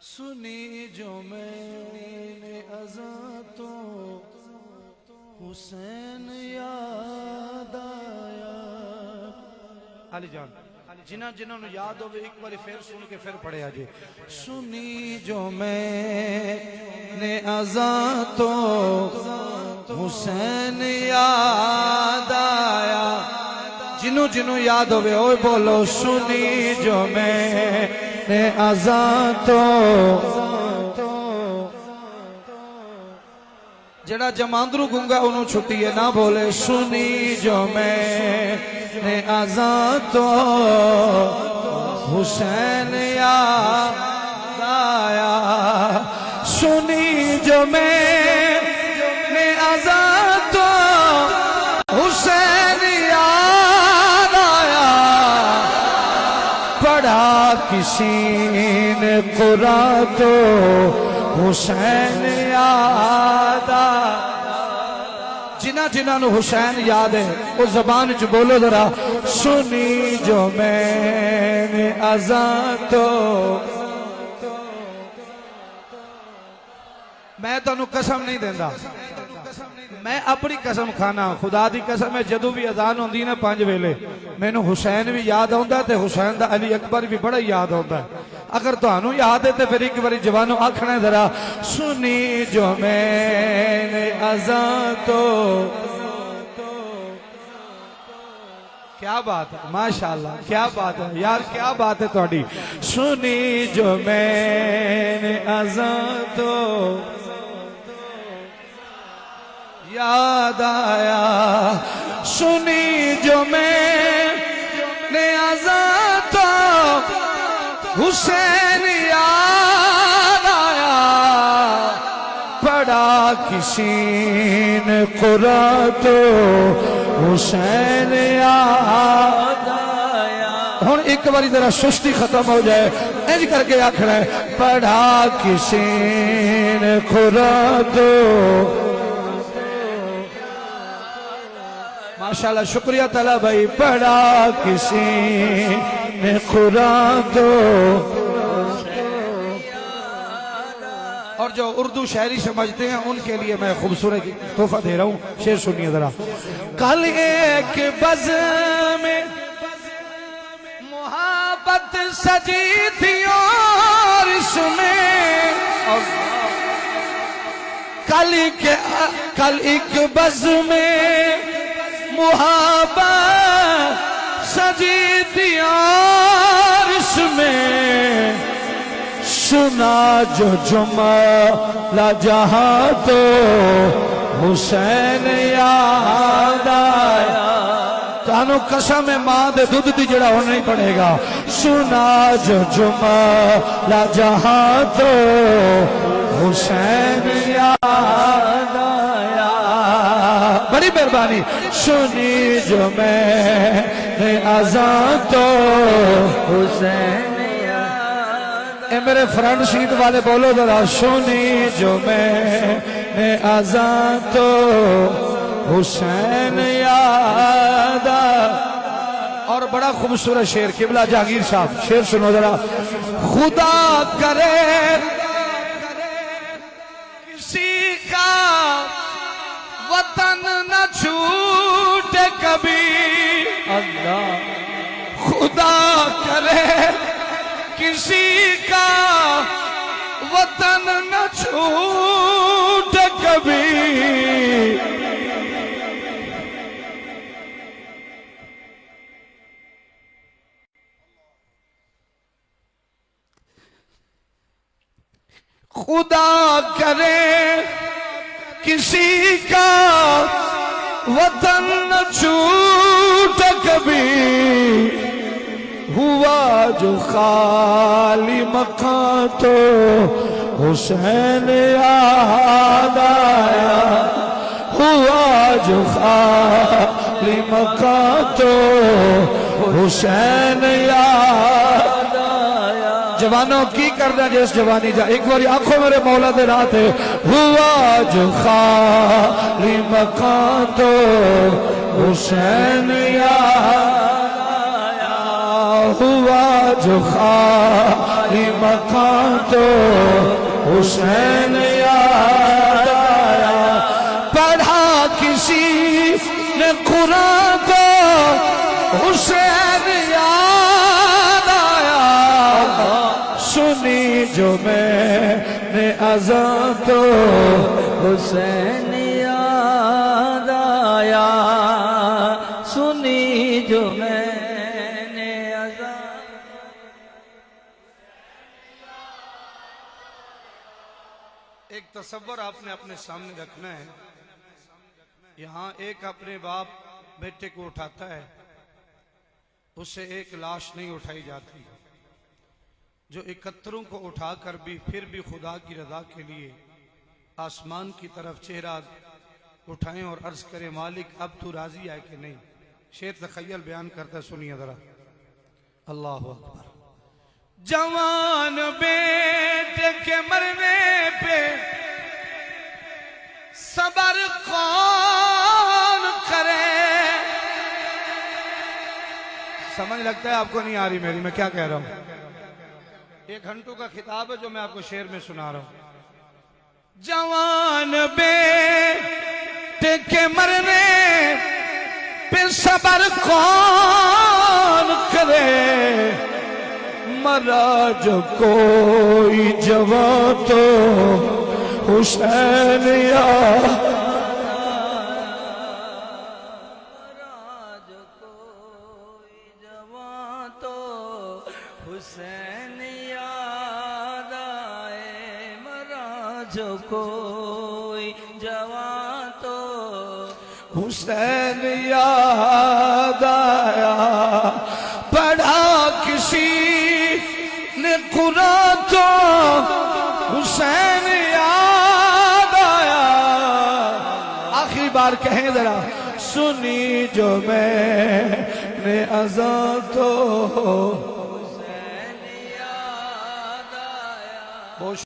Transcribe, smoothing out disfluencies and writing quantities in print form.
सुनी जो मैंने अज़ा तो हुसैन याद आया। अली जान जिन्होंने याद हो एक बार फिर सुन के फिर पढ़े जी। सुनी जो मैंने अज़ा तो हुसैन याद आया। जिन्हों जिन्हों याद होवे ओए बोलो सुनी जो मैंने अज़ा तो। जड़ा जमांदरू गुंगा उन्हों छुट्टी है ना बोले सुनी जो मैंने अज़ा तो हुसैन याद आया। सुनी जो मैंने अज़ा तो हुसैन याद आया। पढ़ा किसी ने कुरान तो हुसैन याद आया। जिन्हां जिन्हां नूं हुसैन याद है वो ज़बान च बोलो जरा सुनी जो मैंने अज़ा तो। मैं तुहानू कसम नहीं देंदा, मैं अपनी कसम खाना खुदा दी कसम है। जदों भी अजान होंदी ना 5 वेले मैनू हुसैन भी याद आउंदा ते हुसैन दा अली अकबर भी बड़ा याद आउंदा। अगर तुहानू याद है तो फिर एक बारी जवानों आखना जरा सुनी जो मैंने अज़ा तो। क्या बात है माशाअल्लाह, क्या बात है यार, क्या बात है तुहाडी। सुनी जो मैंने अज़ा तो याद आया। सुनी जो मैंने अज़ा तो हुसैन याद आया। पढ़ा किसी ने कुरान तो हुसैन याद आया। हुण एक बारी जरा सुस्ती खत्म हो जाए इंज करके आखना है पढ़ा किसी ने कुरान तो। माशाल्लाह शुक्रिया तला भाई। पढ़ा किसी ने कुरान तो। और जो उर्दू शायरी समझते हैं उनके लिए मैं खूबसूरत तोहफा दे रहा हूँ, शेर सुनिए जरा। कल एक बज़्म में मोहब्बत सजी थी और इसमें कल एक बज़्म में मुहाबत सजी थी और इसमें सुना जो जुमला जहां तो हुसैन याद आया। तानू कसम है मां दे दूध दी जड़ा होना ही पड़ेगा। सुना जो जुमला जहां तो हुसैन याद आया। बड़ी मेहरबानी। सुनी जो मैंने अज़ा तो हुसैन याद। ए मेरे फ्रंट सीट वाले बोलो जरा सुनी जो मैंने अज़ा तो हुसैन याद। और बड़ा खूबसूरत शेर किबला जहांगीर साहब, शेर सुनो जरा। खुदा करे किसी का वतन न छूटे कभी। अल्लाह खुदा करे किसी का वतन न छूटे कभी। खुदा करे किसी का वतन न छूटे कभी। हुआ जो खाली मकान तो हुसैन याद आया। हुआ जो खाली मकान तो हुसैन याद आया। जवानों की करना जिस जवानी जा एक बार आंखों मेरे मौला दे रात है। हुआ जो खाली मकान तो हुसैन याद आया। हुआ जो खाली मकान तो हुसैन याद आया। पढ़ा किसी ने कुरान तो हुसैन याद आया। सुनी जो मैंने अज़ान तो हुसैन याद आया। सुनी जो मैंने अज़ान। एक तसव्वुर आपने अपने सामने रखना है। यहाँ एक अपने बाप बेटे को उठाता है, उससे एक लाश नहीं उठाई जाती। जो 71 को उठाकर भी फिर भी खुदा की रजा के लिए आसमान की तरफ चेहरा उठाएं और अर्ज करें, मालिक अब तू राजी है कि नहीं। शेर तखय्युल बयान करता है, सुनिए जरा। अल्लाह अकबर। जवान बेटे के मरने पे सबर कौन करे। समझ लगता है आपको नहीं आ रही मेरी, मैं क्या कह रहा हूं। 1 घंटों का खिताब है जो मैं आपको शेर में सुना रहा हूं। जवान बेटे के मरने पे सबर कौन करे। मरा जो कोई जवान तो हुसैन याद। जो कोई जवां तो हुसैन याद आए। मरा जो कोई जवां तो हुसैन याद आया। पढ़ा किसी ने कुरान तो हुसैन याद आया। आखिरी बार कहें जरा, सुनी जो मैंने अज़ान तो हुसैन याद आया।